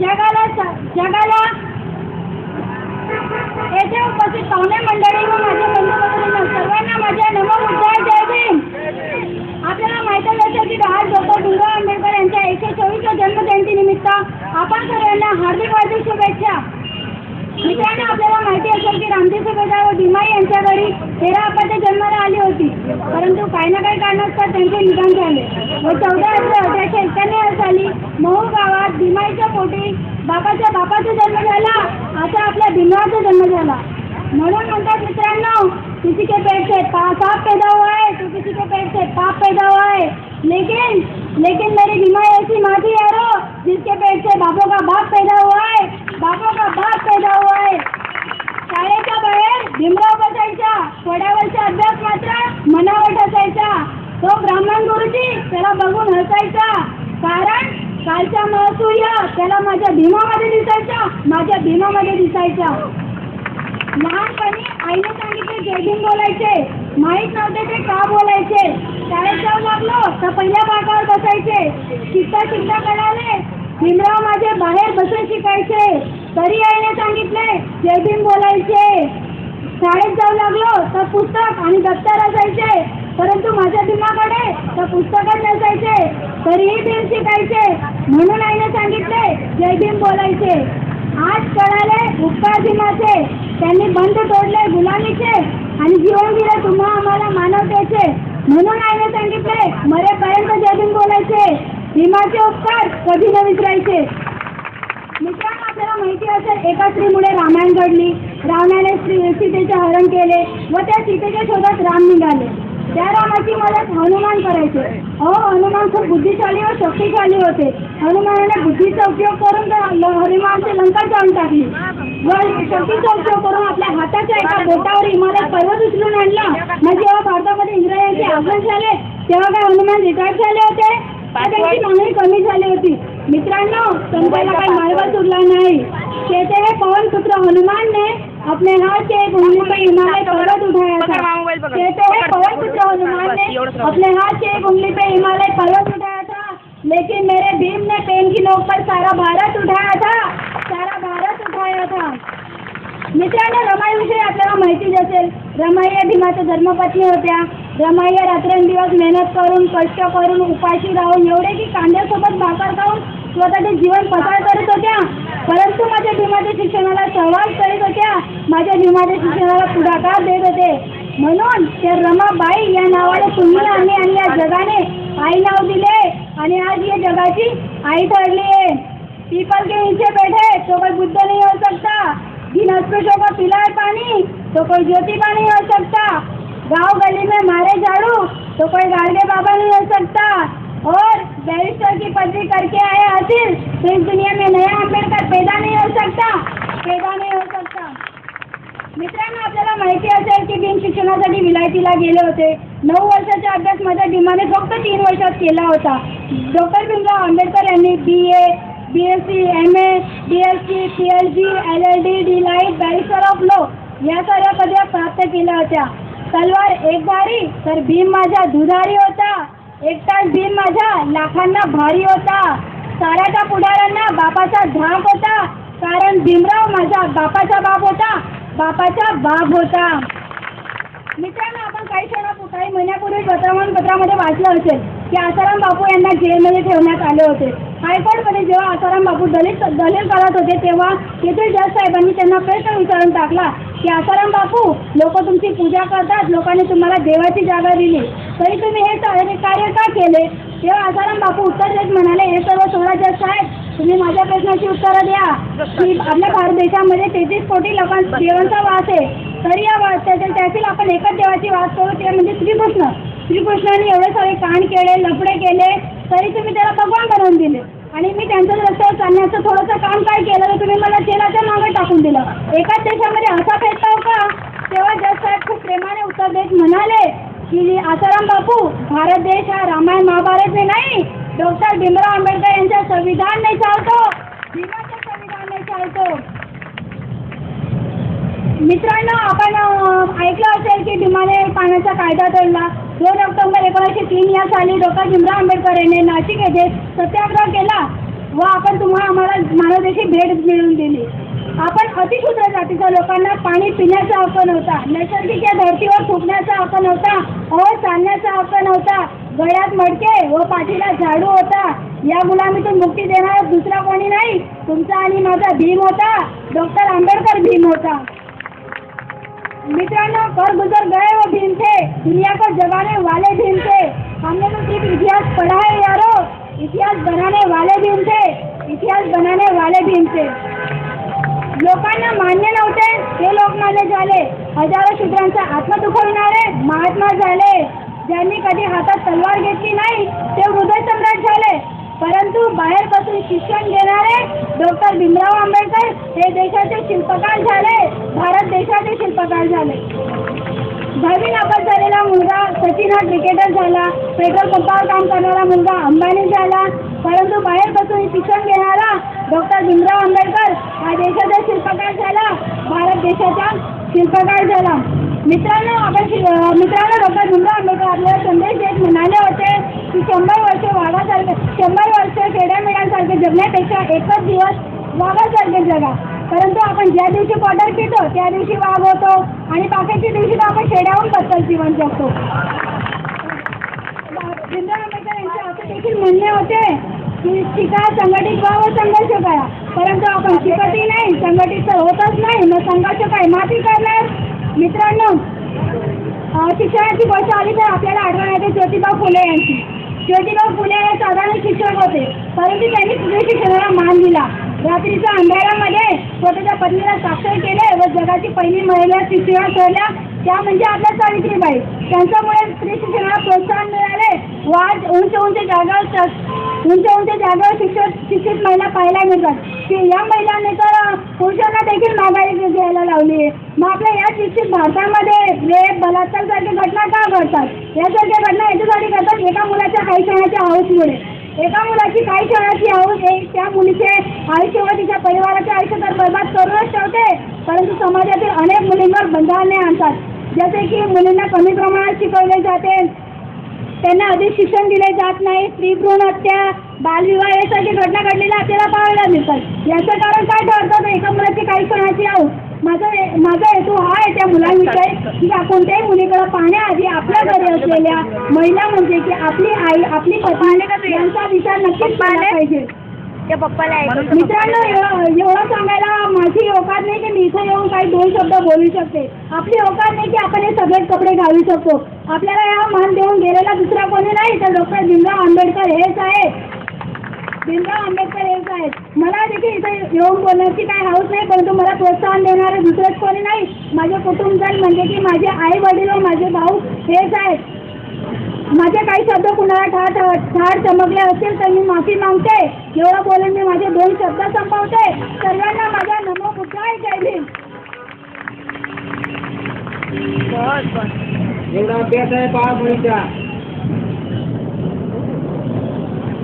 जगाला येथे उपस्थित पाहुणे मंडळी व माझ्या बंधू सर्वांना माझ्या नमोबुद्धाय जय भीम. आपल्याला माहितच असेल की आज डॉक्टर भीमराव आंबेडकर यांच्या 124व्या जन्मजयंतीनिमित्त आपण सर्वांना हार्दिक वाढदिवस शुभेच्छा. मित्रांनो, आपल्याला माहिती असेल की रामजी सुभेदार व भीमाई यांच्या घरी 13 अपत्ये जन्माला आली होती, परंतु काही ना काही कारणास्तव त्यांचे निधन झाले व 14 एप्रिल 1891 साली महू गावात भीमाईच्या पोटी बापाचा जन्म झाला. असा आपल्या भीमरावचा जन्म झाला. म्हणून म्हणतात मित्रांनो, किसी के पेट से पाप पैदा हुआ है तो किसी के पेट से पाप पैदा हुआ है, लेकिन मेरी भीमाई ऐसी माँ थी यारो जिसके पेट से बापों का बाप पैदा हुआ है, बापों का बाप पैदा हुआ है. शाळेच्या बाहेर भीमराव बसायचा, फळ्यावरचा अभ्यास मात्र मनावर ठसायचा. तो ब्राह्मण गुरुजी त्याला बघून हसायचा, कारण कालचा महसूर्य त्याला माझ्या भीमामध्ये दिसायचा. लहानपणी आईने सांगितले जय भीम बोलायचे, माहीत नव्हते ते का बोलायचे. शाळेत जाऊ लागलो तर पहिल्या पाठावर बसायचे. शिकता कळाले भीमराव माझे बाहेर बसून शिकायचे, तरी आईने सांगितले जय भीम बोलायचे. शाळेत जाऊ लागलो तर पुस्तक आणि दप्तर असायचे, परंतु माझ्या भीमाकडे तर पुस्तकच नसायचे, तरीही भीम शिकायचे. म्हणून आईने सांगितले जय भीम बोलायचे. आज कळाले उपकार भीमाचे, त्यांनी बंध तोडले गुलामीचे आणि जीवन दिले तुम्हा आम्हाला मानवतेचे. म्हणून आईने सांगितले मरेपर्यंत जय भीम बोलायचे. भीमाचे उपकार कधी न विसरायचे. मित्रांनो, आपल्याला माहिती असेल एका स्त्रीमुळे रामायण घडली. रावणाने सीतेचे हरण केले व त्या सीतेच्या शोधात राम निघाले. त्या रामाची मदत हनुमान करायचे. हनुमान खूप बुद्धिशाली व शक्तिशाली होते. हनुमानाने बुद्धीचा उपयोग करून हनुमानची लंका जाळून टाकली व शक्तीचा उपयोग करून आपल्या हाताच्या एका बोटावर हिमालय पर्वत उचलून आणला. मग जेव्हा भारतामध्ये इंग्रजांचे आगमन झाले तेव्हा काय हनुमान रिटायर झाले होते, त्यांची मागणी कमी झाली होती. मित्रांनो, संताला काही मार्ग सुटला नाही. कहते हैं पवन पुत्र हनुमान ने अपने हाथ से एक उंगली पे हिमालय पर्वत उठाया था. कहते हैं पवन पुत्र हनुमान ने अपने हाथ से एक उंगली पे हिमालय पर्वत उठाया था, लेकिन मेरे भीम ने पेन की नोक पर सारा भारत उठाया था. मित्रांनो, रमाईविषयी आपल्याला माहितीच असेल. रमाई या भीमाच्या धर्मपत्नी होत्या. रमाई रात्रंदिवस मेहनत करून, कष्ट करून, उपाशी राहून, एवढे की कांद्यासोबत भाकर खाऊन स्वतःचे जीवन पसार करत होत्या, परंतु माझ्या भीमाच्या शिक्षणाला सहवास करीत होत्या. माझ्या भीमाच्या शिक्षणाला पुढाकार देत होते. म्हणून त्या रमाबाई या नावाने तुम्ही आणि या जगाने आई नाव दिले आणि आज या जगाची आई ठरली आहे. पीपल के नीचे बैठे तो कोई बुद्ध नहीं हो सकता, जिन अस्पृश्यों को पिलाए पानी तो कोई ज्योतिबा नहीं हो सकता, गांव गली में मारे झाड़ू तो कोई गाड़गे बाबा नहीं हो सकता, और बैरिस्टर की पदवी करके आए हासिल तो इस दुनिया में नया आंबेडकर पैदा नहीं हो सकता. मित्रांनो, आपल्याला माहिती असेल की भीम शिक्षणासाठी विलायतीला गेले होते. 9 वर्षाचा अभ्यास माझ्या भीमाने फक्त 3 वर्षात केला होता. डॉक्टर भीमराव आंबेडकर यांनी BA, BSc, MA, DSc, PhD, LLD, D.Litt, barrister of law या सर्व पदव्या प्राप्त केल्या होत्या. तलवार एक धारी तर भीम माझा दुधारी होता. एकटाच भीम माझ्या लाखांना भारी होता. साऱ्याच्या पुढाऱ्यांना बापाचा धाक होता, कारण भीमराव माझा बापाचा बाप होता. मित्रांनो, आपण काही महिन्यापूर्वी वर्तमानपत्रामध्ये वाचलं असेल की आसाराम बापू यांना जेलमध्ये ठेवण्यात आले होते. हायकोर्टमध्ये जेव्हा आसाराम बापू दलील करत होते तेव्हा येथील जज साहेबांनी त्यांना प्रश्न विचारून टाकला की आसाराम बापू, लोक तुमची पूजा करतात, लोकांनी तुम्हाला देवाची जागा दिली, तरी तुम्ही हे कार्य का केले? तेव्हा आसाराम बापू उत्तर देत म्हणाले, हे सर्व सोडा जज साहेब, तुम्ही माझ्या प्रश्नाची उत्तरं द्या की आपल्या भारत देशामध्ये 33 कोटी देवांचा वास आहे, तरी या त्यातील आपण एकच देवाची वास करू, ते म्हणजे श्रीकृष्णाने एवढे सारे कांड केले, लफडे केले, तरी तुम्ही त्याला भगवान बनवून दिले आणि मी त्यांच्या रस्त्यावर चालण्याचं थोडंसं काम काय केलं तर तुम्ही मला जेलाच्या मागे टाकून दिलं. एकाच देशामध्ये असा भेदभाव का? तेव्हा जज साहेब खूप प्रेमाने उत्तर देत म्हणाले की आसाराम बापू, भारत देश हा रामायण महाभारत में नहीं, डॉक्टर भीमराव आंबेडकर यांच्या संविधान नाही चालतो, भीमाचे संविधान नाही चालतो. मित्रांनो, आपण ऐकलं असेल की भीमाने पाण्याचा कायदा तोडला. 2 ऑक्टोबर 1903 या साली डॉक्टर भीमराव आंबेडकर यांनी नाशिक येथे सत्याग्रह केला व आपण आम्हाला मानव मातेची भेट मिळवून दिली. आपण अतिशूद्र जातीच्या लोकांना पाणी पिण्याचा हक्क नव्हता, नैसर्गिक या धर्तीवर थुंकण्याचा हक्क नव्हता, चालण्याचा हक्क नव्हता, गळ्यात मडके व पाठीला झाडू होता. या गुलामीतून मुक्ती देणारा दुसरा कोणी नाही, तुमचा आणि माझा भीम होता, डॉक्टर आंबेडकर भीम होता. मित्रांनो, कर गुजर गए वो भीम थे, दुनिया को जगाने वाले भीम थे. हमने तो सिर्फ इतिहास पढ़ा है यारो, इतिहास बनाने वाले भीम थे, इतिहास बनाने वाले भीम थे. लोकांना मान्य नव्हते ते लोकमान्य झाले. हजारो शूद्रांचा आत्मा दुखवणारे महात्मा झाले. ज्यांनी कधी हातात तलवार घेतली नाही ते हृदय सम्राट झाले. परंतु बाहेर बसून शिक्षण घेणारे डॉक्टर भीमराव आंबेडकर हे देशाचे शिल्पकार झाले, भारत देशाचे शिल्पकार झाले. 10वी नापास झालेला मुलगा सचिन हा क्रिकेटर झाला, पेट्रोल पंपावर काम करणारा मुलगा अंबानी झाला, परंतु बाहेर बसून शिक्षण घेणारा डॉक्टर भीमराव आंबेडकर हा देशाचा शिल्पकार झाला, भारत देशाचा शिल्पकार झाला. मित्रांनो, डॉक्टर भीमराव आंबेडकर आपल्याला संदेश देत म्हणाले होते की 100 वर्ष वाघासारखे, 100 वर्ष खेड्यामेड्यांसारखे जगण्यापेक्षा एकच दिवस वाघासारखे जगा. परंतु आपण ज्या दिवशी क्वार्टर पितो त्या दिवशी वाघ होतो आणि बाकीच्या दिवशी तर आपण खेड्याहून बद्दल जीवन जगतो. भीमराव आंबेडकर यांचे असे देखील म्हणणे होते की शिका, संघटित व्हा व संघर्ष करा. परंतु आपण शिकतही नाही, संघटित तर होतच नाही, मग संघर्ष काय माती करणार. मित्रांनो, शिक्षणाची गोष्ट आली तर आपल्याला आठवण येते ज्योतिबा फुले यांची. ज्योतिबा फुले हे साधारण शिक्षक होते, परंतु त्यांनी स्त्री शिक्षणाला मान दिला. रात्रीच्या अंधारामध्ये स्वतःच्या पत्नीला साक्षर केले व जगाची पहिली महिला शिक्षिका ठरल्या, त्या म्हणजे आपल्या सावित्रीबाई. त्यांच्यामुळे स्त्री शिक्षणाला प्रोत्साहन मिळाले व आज उंच जागावर शिक्षित महिला पाहायला मिळतात. की या महिलांनी तर पुरुषांना देखील माघारी घ्यायला लावली. मग आपल्या या शिक्षित भारतामध्ये रेप, बलात्कार सारख्या घटना का घडतात? यासारख्या घटना याच्यासाठी घडतात एका मुलाच्या काही क्षणाच्या हाऊसमुळे. एका मुलाची काही क्षणाची हाऊस त्या मुलीचे आयुष्य व तिच्या परिवाराचे आयुष्य तर बर्बाद करूनच ठेवते, परंतु समाजातील अनेक मुलींवर बंधने आणतात. जसे की मुलींना कमी प्रमाणात शिकवले जाते, त्यांना अधिक शिक्षण दिले जात नाही, स्त्री भ्रूण हत्या, बालविवाह यासारखी घटना घडलेल्या आपल्याला पाहायला मिळतात. याचं कारण काय ठरतं? एका मुलाची काही क्षणाची हाऊस. माझा हेतू हा आहे त्या मुलांविषयी की कोणत्याही मुलीकडे पाहण्याआधी आपल्या घरी असलेल्या महिला म्हणजे की आपली आई, आपली पत्नी यांचा विचार नक्कीच पाहिला पाहिजे. मित्रांनो, एवढं सांगायला माझी औकात नाही की मी इथे येऊन काही 2 शब्द बोलू शकते. आपली औकात नाही की आपण हे सगळे कपडे घालू शकतो. आपल्याला हा मान देऊन गेलेला दुसरा कोणी नाही तर डॉक्टर भीमराव आंबेडकर हेच आहेत. भीमराव आंबेडकर हेच आहेत. मला देखील इथे येऊन बोलण्याची काही हौस नाही, परंतु मला प्रोत्साहन देणारे दुसरेच कोणी नाही. माझे कुटुंबजन म्हणजे की माझे आई वडील व माझे भाऊ हेच आहेत. माझे काही शब्द कुणाला ठार चमकले असतील तर मी माफी मागते. एवढं बोलून मी माझे 2 शब्द संपवते. सर्वांना माझा नमो बुद्धाय. जय भीम. एवढा अभ्यास आहे 5 मुलीचा.